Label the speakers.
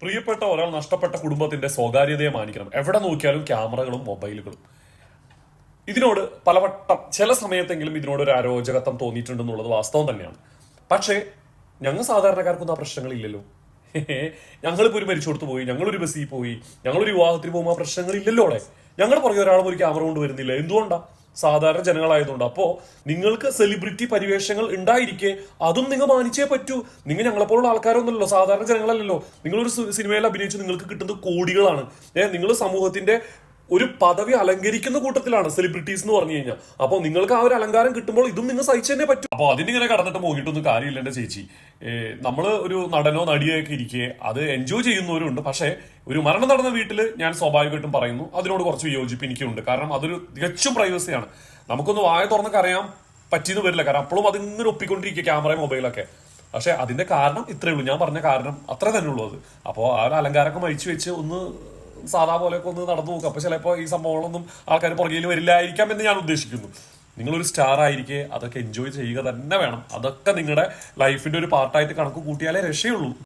Speaker 1: പ്രിയപ്പെട്ട ഒരാൾ നഷ്ടപ്പെട്ട കുടുംബത്തിന്റെ സ്വകാര്യതയെ മാനിക്കണം. എവിടെ നോക്കിയാലും ക്യാമറകളും മൊബൈലുകളും. ഇതിനോട് പലവട്ടം ചില സമയത്തെങ്കിലും ഇതിനോട് ഒരു അരോചകത്വം തോന്നിയിട്ടുണ്ടെന്നുള്ളത് വാസ്തവം തന്നെയാണ്. പക്ഷേ ഞങ്ങൾ സാധാരണക്കാർക്കൊന്നും ആ പ്രശ്നങ്ങളില്ലല്ലോ. ഞങ്ങളിപ്പോൾ ഒരു മരിച്ചു കൊടുത്തു പോയി, ഞങ്ങളൊരു ബസ്സിൽ പോയി, ഞങ്ങളൊരു വിവാഹത്തിന് പോകുമ്പോൾ ആ പ്രശ്നങ്ങളില്ലല്ലോ. അവിടെ ഞങ്ങൾ പുറകെ ഒരാളും ഒരു ക്യാമറ കൊണ്ട് വരുന്നില്ല. എന്തുകൊണ്ടാ? സാധാരണ ജനങ്ങളായതുകൊണ്ട്. അപ്പോ നിങ്ങൾക്ക് സെലിബ്രിറ്റി പരിവേഷങ്ങൾ ഉണ്ടായിരിക്കെ അതും നിങ്ങൾ മാനിച്ചേ പറ്റൂ. നിങ്ങൾ ഞങ്ങളെപ്പോലുള്ള ആൾക്കാരൊന്നുമല്ലോ, സാധാരണ ജനങ്ങളല്ലല്ലോ. നിങ്ങളൊരു സിനിമയിൽ അഭിനയിച്ച് നിങ്ങൾക്ക് കിട്ടുന്നത് കോടികളാണ്. നിങ്ങൾ സമൂഹത്തിന്റെ ഒരു പദവി അലങ്കരിക്കുന്ന കൂട്ടത്തിലാണ് സെലിബ്രിറ്റീസ് എന്ന് പറഞ്ഞു കഴിഞ്ഞാൽ. അപ്പോൾ നിങ്ങൾക്ക് ആ ഒരു അലങ്കാരം കിട്ടുമ്പോൾ ഇതും നിങ്ങൾ സഹിച്ചു തന്നെ പറ്റും. അപ്പോൾ അതിനിങ്ങനെ കടന്നിട്ട് പോയിട്ടൊന്നും കാര്യമില്ല എന്റെ ചേച്ചി. നമ്മൾ ഒരു നടനോ നടിയോ ഒക്കെ ഇരിക്കെ അത് എൻജോയ് ചെയ്യുന്നവരുണ്ട്. പക്ഷേ ഒരു മരണം നടന്ന വീട്ടിൽ ഞാൻ സ്വാഭാവികമായിട്ടും പറയുന്നു, അതിനോട് കുറച്ച് വിയോജിപ്പ് എനിക്കുണ്ട്. കാരണം അതൊരു തികച്ചും പ്രൈവസിയാണ്. നമുക്കൊന്ന് വായ തുറന്നൊക്കെ അറിയാൻ പറ്റിയെന്ന് വരില്ല. കാരണം അപ്പോഴും അതിങ്ങനെ ഒപ്പിക്കൊണ്ടിരിക്കുക ക്യാമറയും മൊബൈലൊക്കെ. പക്ഷെ അതിന്റെ കാരണം ഇത്രയേ ഉള്ളൂ. ഞാൻ പറഞ്ഞ കാരണം അത്ര തന്നെ ഉള്ളൂ അത്. അപ്പോൾ ആ ഒരു അലങ്കാരമൊക്കെ മരിച്ചു വെച്ച് ഒന്ന് സാധാ പോലെയൊക്കെ ഒന്ന് നടന്നു നോക്കുക. അപ്പൊ ചിലപ്പോൾ ഈ സംഭവങ്ങളൊന്നും ആൾക്കാർ പുറകിൽ വരില്ലായിരിക്കാം എന്ന് ഞാൻ ഉദ്ദേശിക്കുന്നു. നിങ്ങളൊരു സ്റ്റാർ ആയിരിക്കെ അതൊക്കെ എൻജോയ് ചെയ്യുക തന്നെ വേണം. അതൊക്കെ നിങ്ങളുടെ ലൈഫിന്റെ ഒരു പാർട്ടായിട്ട് കണക്ക് കൂട്ടിയാലേ രക്ഷയുള്ളൂ.